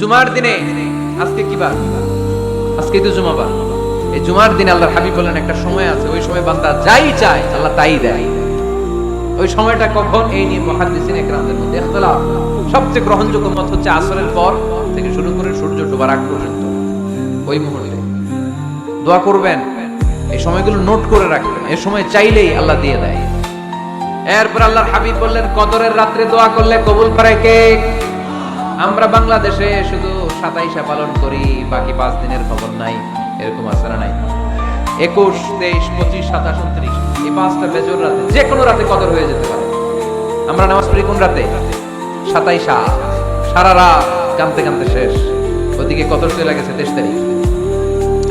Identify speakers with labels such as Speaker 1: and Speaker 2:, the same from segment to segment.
Speaker 1: জুমার দিনে, আজকে কি বার? আজকে তো জুমাবার। এই জুমার দিনে আল্লাহর হাবিব বলেন একটা সময় আছে, ওই সময় বান্দা যাই চায় আল্লাহ তাই দেয়। ওই সময়টা কখন? এই নিয়ে মুহাদ্দিসিন ইকরামদের মধ্যে ইখতিলাফ। সবচেয়ে গ্রহণযোগ্য মত হচ্ছে আসরের পর থেকে শুরু করে সূর্য ডোবার আগ পর্যন্ত ওই মুহূর্তে দোয়া করবেন। এই সময়গুলো নোট করে রাখবেন, এই সময় চাইলেই আল্লাহ দিয়ে দেয়। এরপর আল্লাহর হাবিব বললেন কদরের রাত্রে দোয়া করলে কবুল করে কে? আমরা বাংলাদেশে শুধু 27 পালন করি, বাকি 5 দিনের খবর নাই। এরকম আছে না নাই? 21, 23, 25, 27, 29 এই 5টা বেজর রাতে যে কোনো রাতে কদর হয়ে যেতে পারে। আমরা নামাজ পড়ি কোন রাতে? 27, সারা রাত কাঁদতে কাঁদতে শেষ। ওদিকে কদর চলে গেছে 23 তারিখ।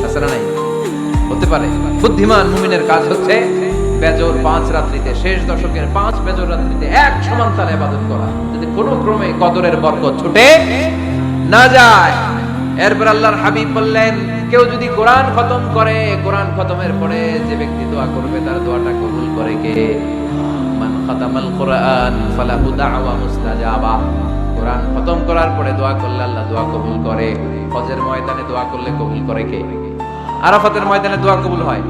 Speaker 1: আছে না নাই? হতে পারে। বুদ্ধিমান মুমিনের কাজ হচ্ছে বেজর 5 রাত্রিতে, শেষ দশকের 5 বেজর রাত্রিতে এক সমান তালে ইবাদত করা, যদি কোনো ক্রমে কদরের বরকত ছুটে না যায়। এরপর আল্লাহর হাবিব বললেন কেউ যদি কোরআন খতম করে, কোরআন খতমের পরে যে ব্যক্তি দোয়া করবে তার দোয়াটা কবুল করে কে? মান খাতামাল কোরআন ফালাহু দাওয়া মুস্তাজাবা। কোরআন খতম করার পরে দোয়া করলে আল্লাহ দোয়া কবুল করে। হজের ময়দানে দোয়া করলে কবুল করে কে? আরাফাতের ময়দানে দোয়া কবুল হয়।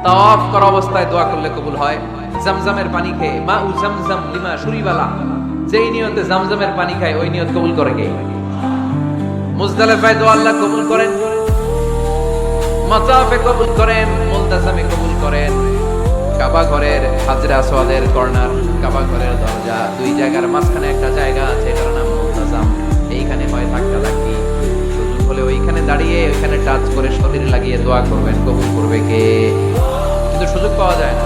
Speaker 1: তাওয়াফ করা অবস্থায় দোয়া করলে কবুল হয়। জামজামের পানি খেয়ে, মা উ জামজাম লিমা শুরিবালা, যেই নিয়তে জামজামের পানি খায় ওই নিয়ত কবুল করে কে? মুজদালিফায় দোয়া আল্লাহ কবুল করেন, মাতাফে কবুল করেন, মুলতাজামে কবুল করেন। কাবা ঘরের হাজরা আসওয়াদের কর্নার, কাবা ঘরের দরজা, দুই জায়গার মাঝখানে একটা জায়গা আছে, এটার নাম মুলতাজাম। এইখানে হয় ধাক্কা ধাক্কি, সুযোগ হলে ওইখানে দাঁড়িয়ে ওইখানে টাচ করে শরীর লাগিয়ে দোয়া করবেন, কবুল করবে কে? কিন্তু সুযোগ পাওয়া যায় না।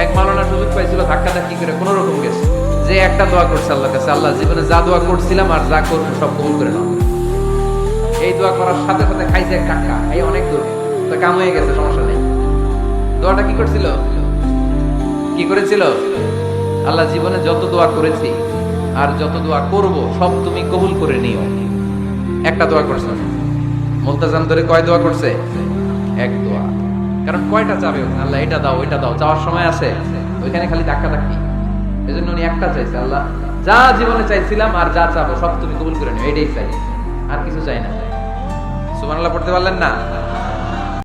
Speaker 1: এক মাওলানা সুযোগ পাইছিল ধাক্কা ধাক্কি করে কোন রকম গেছে, যে একটা দোয়া করছে আল্লাহর কাছে, আল্লাহ জীবনে যা দোয়া করছিলাম আর যা করবো সব কবুল করে নাও। এই দোয়া করার সাথে সাথে খাইছে এক টাকা, এই অনেক দূর তো কাম হয়ে গেছে, সমস্যা নেই। দোয়াটা কি করছিল? কি করেছিল? আল্লাহ জীবনে যত দোয়া করেছি আর যত দোয়া করব সব তুমি কবুল করে নিও। একটা দোয়া করছে। মুলতাজাম ধরে কয় দোয়া করছে? এক দোয়া। কারণ কয়টা চাবে আল্লাহ? এটা দাও ওইটা দাও, চাওয়ার সময় আছে? ওইখানে খালি ধাক্কা ধাক্কি। এই জন্য উনি একটা চাইছে, আল্লাহ যা জীবনে চাইছিলাম আর যা চাবো সব তুমি কবুল করে নিও, এটাই চাই, আর কিছু চাই না। সুবহানাল্লাহ পড়তে পারলেন না?